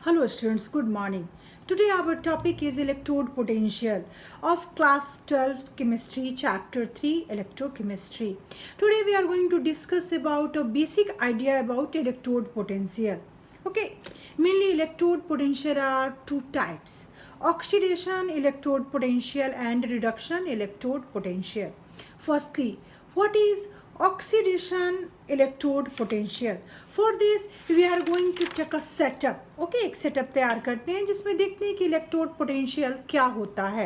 Hello students, good morning. Today our topic is electrode potential of class 12 chemistry chapter 3 electrochemistry. Today we are going to discuss about a basic idea about electrode potential. Okay, mainly electrode potential are two types: oxidation electrode potential and reduction electrode potential. Firstly, what is oxidation electrode potential? For this we are going to take a setup. Okay, एक setup तैयार करते हैं जिसमें देखते हैं कि electrode potential क्या होता है.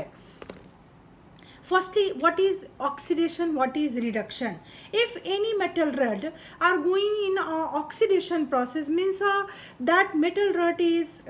Firstly, what is oxidation, what is reduction? If any metal rod are going in oxidation process, means that metal rod is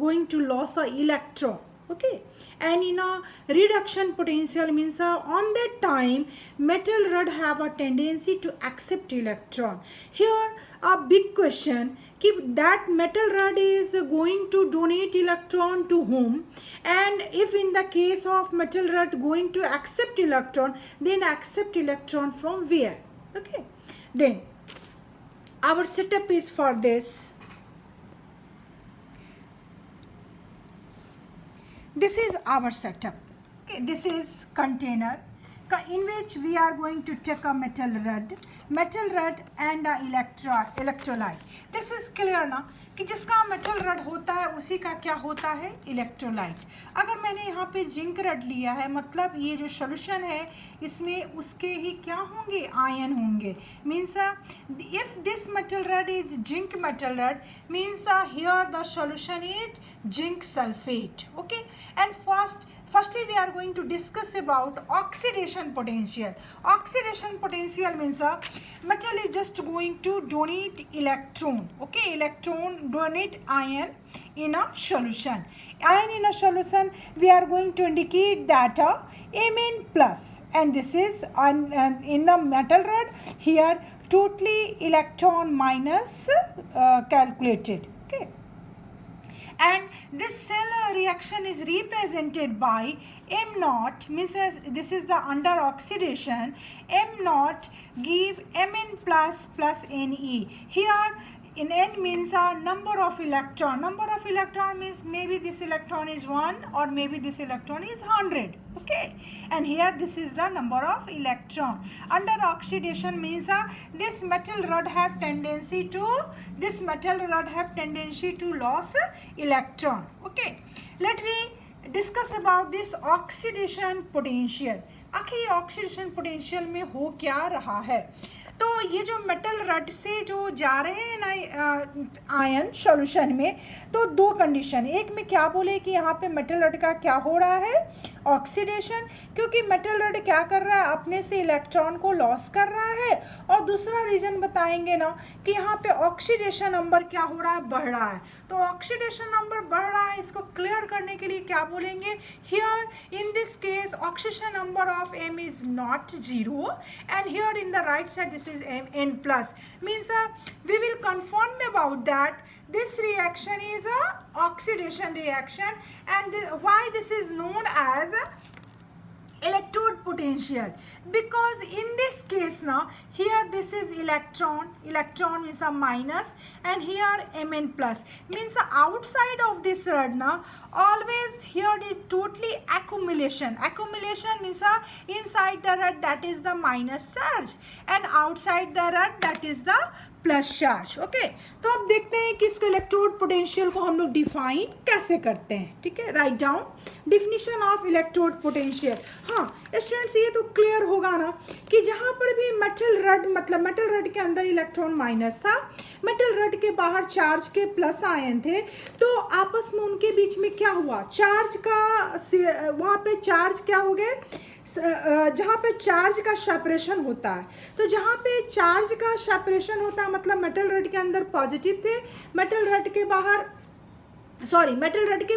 going to lose a electron. Okay, and in a reduction potential means on that time metal rod have a tendency to accept electron. Here a big question, if that metal rod is going to donate electron to whom, and if in the case of metal rod going to accept electron, then accept electron from where? Okay, then our setup is for this. This is our setup. Okay, this is container in which we are going to take a metal rod and a electrolyte. This is clear ना कि जिसका metal rod होता है उसी का क्या होता है, इलेक्ट्रोलाइट. अगर मैंने यहाँ पे जिंक रड लिया है, मतलब ये जो सोल्यूशन है इसमें उसके ही क्या होंगे, आयन होंगे. Means if this metal rod is zinc metal rod, means here the solution is zinc sulphate. Okay, and firstly we are going to discuss about oxidation potential. Oxidation potential means metal is just going to donate electron. Okay, electron donate ion in a solution. Ion in a solution we are going to indicate that Mn plus, and this is in the metal rod here totally electron minus calculated. Okay, and this cell reaction is represented by M naught, means this is the under oxidation. M naught give Mn plus plus Ne. Here in N means a number of electron. Number of electron means maybe this electron is 1 or maybe this electron is 100. Okay, and here this is the number of electron. Under oxidation means this metal rod have tendency to lose electron. Okay, let me discuss about this oxidation potential. आखिर ये oxidation potential में हो क्या रहा है? तो ये जो मेटल रड से जो जा रहे हैं ना आयन सॉल्यूशन में, तो दो कंडीशन. एक में क्या बोले कि यहाँ पे मेटल रड का क्या हो रहा है, ऑक्सीडेशन, क्योंकि मेटल रड क्या कर रहा है, अपने से इलेक्ट्रॉन को लॉस कर रहा है. और दूसरा रीजन बताएंगे ना कि यहाँ पे ऑक्सीडेशन नंबर क्या हो रहा है, बढ़ रहा है. तो ऑक्सीडेशन नंबर बढ़ रहा है, इसको क्लियर करने के लिए क्या बोलेंगे, here in this case oxidation number of M is not 0, and here in the right side this is N plus, means we will confirm about that this reaction is a oxidation reaction, and why this is known as electrode potential, because in this case now here this is electron means a minus, and here Mn plus, means outside of this rod now always here is totally accumulation means inside the rod that is the minus charge, and outside the rod that is the plus charge. Okay, तो अब देखते हैं कि इसको electrode potential को हम लोग define कैसे करते हैं. ठीक है, write down definition of electrode potential. हाँ स्टूडेंट्स, ये तो क्लियर होगा ना कि जहाँ पर भी मेटल रड, मतलब मेटल रड के अंदर इलेक्ट्रॉन माइनस था, मेटल रड के बाहर चार्ज के प्लस आयन थे, तो आपस में उनके बीच में क्या हुआ, चार्ज का वहाँ पे चार्ज क्या हो गए, जहाँ पे चार्ज का सेपरेशन होता है. तो जहाँ पे चार्ज का सेपरेशन होता है मतलब मेटल रड के अंदर पॉजिटिव थे, मेटल रड के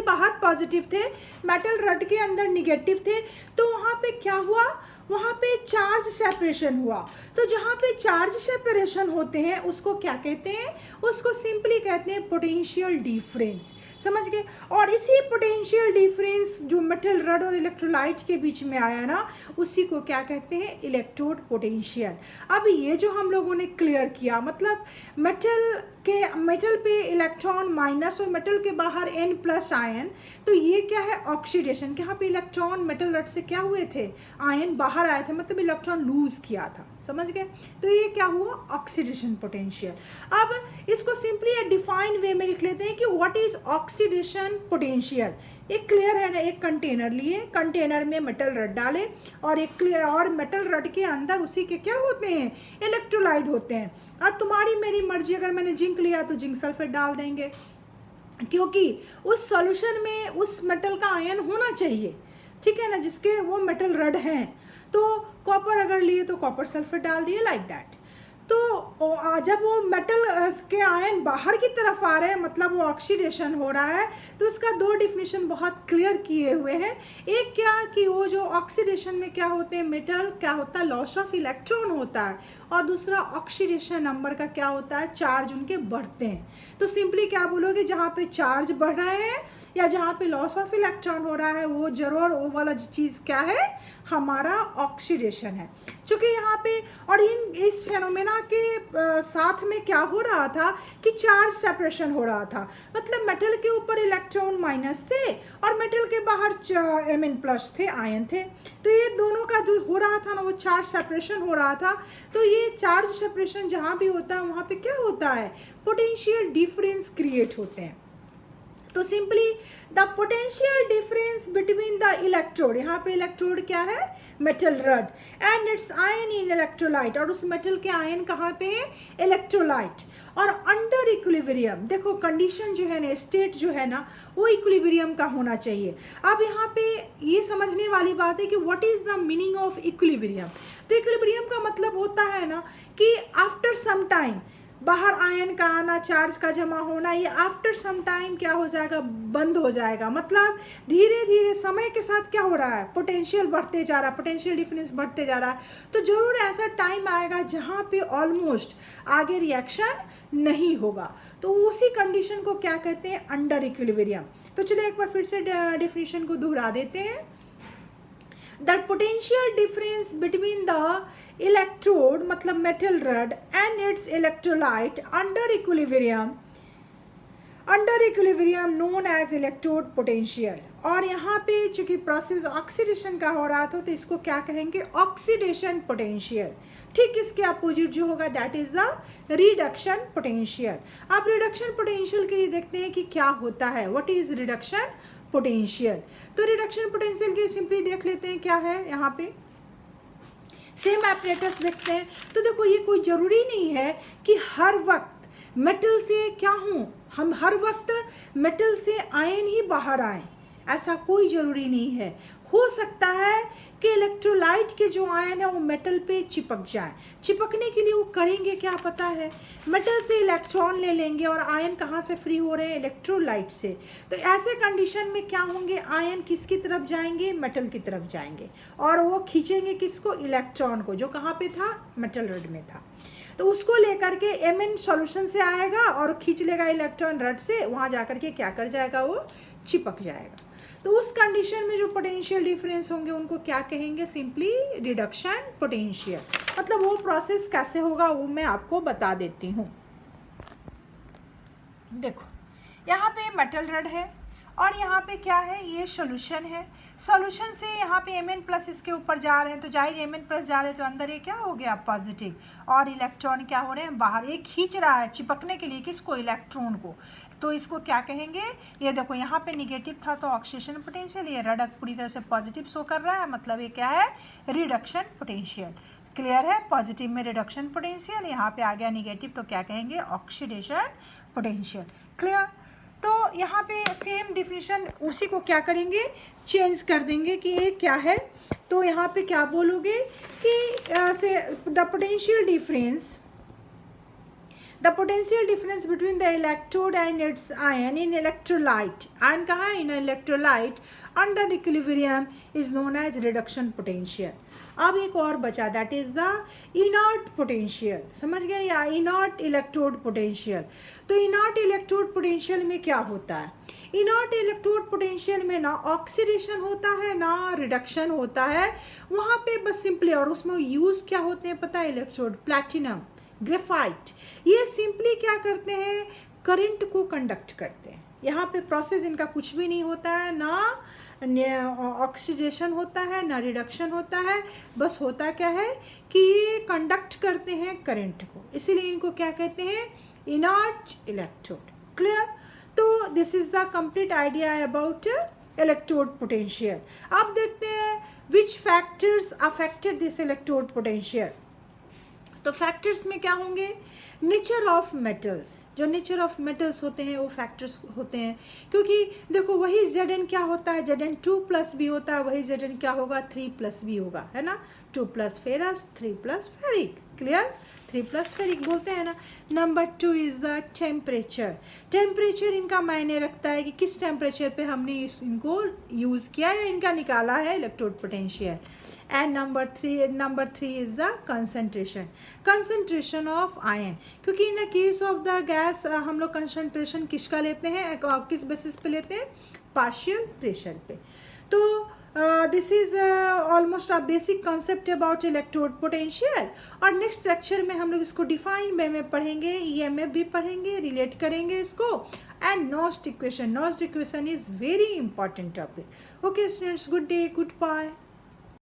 बाहर पॉजिटिव थे, मेटल रड के अंदर निगेटिव थे. तो वहाँ पे क्या हुआ, वहाँ पे चार्ज सेपरेशन हुआ। तो जहाँ पे चार्ज सेपरेशन होते हैं उसको क्या कहते हैं, उसको सिंपली कहते हैं पोटेंशियल डिफरेंस। समझ गए। और इसी पोटेंशियल डिफरेंस जो मेटल रड और इलेक्ट्रोलाइट के बीच में आया ना, उसी को क्या कहते हैं, इलेक्ट्रोड पोटेंशियल। अब ये जो हम लोगों ने क्लियर किया, मतलब मेटल पे इलेक्ट्रॉन माइनस और मेटल के बाहर N+ आयन, तो ये क्या है, ऑक्सीडेशन। यहाँ पे इलेक्ट्रॉन मेटल रड से क्या हुए थे, आयन बाहर आए थे, मतलब इलेक्ट्रॉन लूज किया था। समझ गए। तो ये क्या हुआ, ऑक्सीडेशन पोटेंशियल। अब इसको सिंपली डिफाइन वे में लिख लेते हैं कि व्हाट इज ऑक्सीडेशन पोटेंशियल। एक क्लियर है ना, एक कंटेनर लिए, कंटेनर में मेटल रड डाले और एक क्लियर, और मेटल रड के अंदर उसी के क्या होते हैं, इलेक्ट्रोलाइट होते हैं। अब तुम्हारी मेरी मर्जी, अगर मैंने जिंक लिया तो जिंक सल्फेट डाल देंगे, क्योंकि उस सॉल्यूशन में उस मेटल का आयन होना चाहिए, ठीक है ना, जिसके वो मेटल रड हैं। तो कॉपर अगर लिए तो कॉपर सल्फेट डाल दिए, लाइक दैट। तो जब वो मेटल के आयन बाहर की तरफ आ रहे हैं, मतलब वो ऑक्सीडेशन हो रहा है, तो इसका दो डिफिनीशन बहुत क्लियर किए हुए हैं। एक क्या कि वो जो ऑक्सीडेशन में क्या होते हैं, मेटल क्या होता है, लॉस ऑफ इलेक्ट्रॉन होता है, और दूसरा ऑक्सीडेशन नंबर का क्या होता है, चार्ज उनके बढ़ते हैं। तो सिंपली क्या बोलोगे, जहाँ पे चार्ज बढ़ रहे हैं या जहाँ पे लॉस ऑफ इलेक्ट्रॉन हो रहा है, वो जरूर वो वाला चीज़ क्या है, हमारा ऑक्सीडेशन है। चूँकि यहाँ पे और इस फेनोमेना के साथ में क्या हो रहा था कि चार्ज सेपरेशन हो रहा था, मतलब मेटल के ऊपर इलेक्ट्रॉन माइनस थे और मेटल के बाहर Mn+ थे, आयन थे। तो ये दोनों का जो हो रहा था ना, वो चार्ज सेपरेशन हो रहा था। तो ये चार्ज सेपरेशन जहाँ भी होता है वहाँ पे क्या होता है, पोटेंशियल डिफरेंस क्रिएट होते हैं। तो simply the potential difference between the electrode, यहाँ पे इलेक्ट्रोड क्या है, metal rod, and its ion in electrolyte, और उस मेटल के आयन कहाँ पे है, इलेक्ट्रोलाइट, और अंडर इक्विलिब्रियम। देखो कंडीशन जो है ना, स्टेट जो है ना, वो इक्विलिब्रियम का होना चाहिए। अब यहाँ पे ये समझने वाली बात है कि what is the meaning of equilibrium. तो इक्विलिब्रियम का मतलब होता है ना कि आफ्टर सम टाइम बाहर आयन का आना, चार्ज का जमा होना, ये आफ्टर सम टाइम क्या हो जाएगा, बंद हो जाएगा। मतलब धीरे धीरे समय के साथ क्या हो रहा है, पोटेंशियल बढ़ते जा रहा है, पोटेंशियल डिफरेंस बढ़ते जा रहा है। तो जरूर ऐसा टाइम आएगा जहाँ पे ऑलमोस्ट आगे रिएक्शन नहीं होगा। तो उसी कंडीशन को क्या कहते हैं, अंडर इक्विलिब्रियम। तो चलो एक बार फिर से डेफिनेशन को दोहरा देते हैं। That potential difference between the electrode मतलब metal rod and its electrolyte under equilibrium known as electrode potential। और यहाँ पे चूंकि प्रोसेस ऑक्सीडेशन का हो रहा था, तो इसको क्या कहेंगे, ऑक्सीडेशन पोटेंशियल। ठीक इसके अपोजिट जो होगा that is the reduction potential. अब रिडक्शन पोटेंशियल के लिए देखते हैं कि क्या होता है, व्हाट इज रिडक्शन पोटेंशियल। तो रिडक्शन पोटेंशियल के सिंपली देख लेते हैं क्या है, यहाँ पे सेम एपरेटस देखते हैं। तो देखो ये कोई ज़रूरी नहीं है कि हर वक्त मेटल से क्या हूँ, हम हर वक्त मेटल से आयन ही बाहर आए, ऐसा कोई ज़रूरी नहीं है। हो सकता है कि इलेक्ट्रोलाइट के जो आयन है वो मेटल पे चिपक जाए। चिपकने के लिए वो करेंगे क्या पता है, मेटल से इलेक्ट्रॉन ले लेंगे, और आयन कहाँ से फ्री हो रहे हैं, इलेक्ट्रोलाइट से। तो ऐसे कंडीशन में क्या होंगे, आयन किसकी तरफ जाएंगे, मेटल की तरफ जाएंगे, और वो खींचेंगे किसको, इलेक्ट्रॉन को, जो कहाँ पे था, मेटल रड में था। तो उसको लेकर के Mn सॉल्यूशन से आएगा और खींच लेगा इलेक्ट्रॉन रड से, वहाँ जाकर के क्या कर जाएगा, वो चिपक जाएगा। तो उस कंडीशन में जो पोटेंशियल डिफरेंस होंगे उनको क्या कहेंगे, सिंपली रिडक्शन पोटेंशियल। मतलब वो प्रोसेस कैसे होगा वो मैं आपको बता देती हूँ। देखो यहाँ पे मेटल रड है और यहाँ पे क्या है, ये सॉल्यूशन है। सॉल्यूशन से यहाँ पे Mn+ इसके ऊपर जा रहे हैं, तो जाहिर Mn+ जा रहे हैं, तो अंदर ये क्या हो गया, पॉजिटिव, और इलेक्ट्रॉन क्या हो रहे हैं, बाहर। एक खींच रहा है चिपकने के लिए किसको, इलेक्ट्रॉन को। तो इसको क्या कहेंगे, ये देखो यहाँ पे निगेटिव था तो ऑक्सीडेशन पोटेंशियल, ये रड पूरी तरह से पॉजिटिव शो कर रहा है, मतलब ये क्या है, रिडक्शन पोटेंशियल। क्लियर है, पॉजिटिव में रिडक्शन पोटेंशियल, यहाँ पे आ गया निगेटिव, तो क्या कहेंगे, ऑक्सीडेशन पोटेंशियल। क्लियर। तो यहाँ पे सेम डिफिनीशन उसी को क्या करेंगे, चेंज कर देंगे कि ये क्या है। तो यहाँ पे क्या बोलोगे कि से the potential difference the potential difference between the electrode and its ion in electrolyte, ion कहाँ है, in electrolyte under equilibrium is known as reduction potential. अब एक और बचा, that is the inert potential, समझ गए, या इनर्ट इलेक्ट्रोड पोटेंशियल। तो इनर्ट इलेक्ट्रोड पोटेंशियल में क्या होता है, इनर्ट इलेक्ट्रोड पोटेंशियल में ना ऑक्सीडेशन होता है ना रिडक्शन होता है, वहाँ पे बस सिंपली, और उसमें यूज़ क्या होते हैं पता है, इलेक्ट्रोड, प्लैटिनम, ग्रेफाइट, ये सिंपली क्या करते हैं, करंट को कंडक्ट करते हैं। यहाँ पे प्रोसेस इनका कुछ भी नहीं होता है, ना ऑक्सीडेशन होता है ना रिडक्शन होता है, बस होता क्या है कि ये कंडक्ट करते हैं करंट को, इसीलिए इनको क्या कहते हैं, इनर्ट इलेक्ट्रोड। क्लियर? तो this is the complete idea about electrode potential. अब देखते हैं विच factors affected this electrode potential. तो फैक्टर्स में क्या होंगे, नेचर ऑफ मेटल्स, जो नेचर ऑफ मेटल्स होते हैं वो फैक्टर्स होते हैं, क्योंकि देखो वही Zn क्या होता है, Zn 2+ भी होता है, वही Zn क्या होगा, 3+ भी होगा, है ना, 2+ फेरस 3+ फेरिक। क्लियर? 3+ फेरिक बोलते हैं ना। Number 2 is the temperature, temperature इनका मायने रखता है कि किस टेम्परेचर पे हमने इनको यूज़ किया या इनका निकाला है electrode potential. And number three is the concentration of ion, क्योंकि in the case of the gas हम लोग कंसंट्रेशन किसका लेते हैं, किस बेसिस पे लेते हैं, पार्शियल प्रेशर पे। तो this is almost a basic concept about electrode potential. और नेक्स्ट लेक्चर में हम लोग इसको डिफाइन वे में पढ़ेंगे, EMF भी पढ़ेंगे, रिलेट करेंगे इसको, and Nernst equation is very important topic. Okay students, good day, good bye.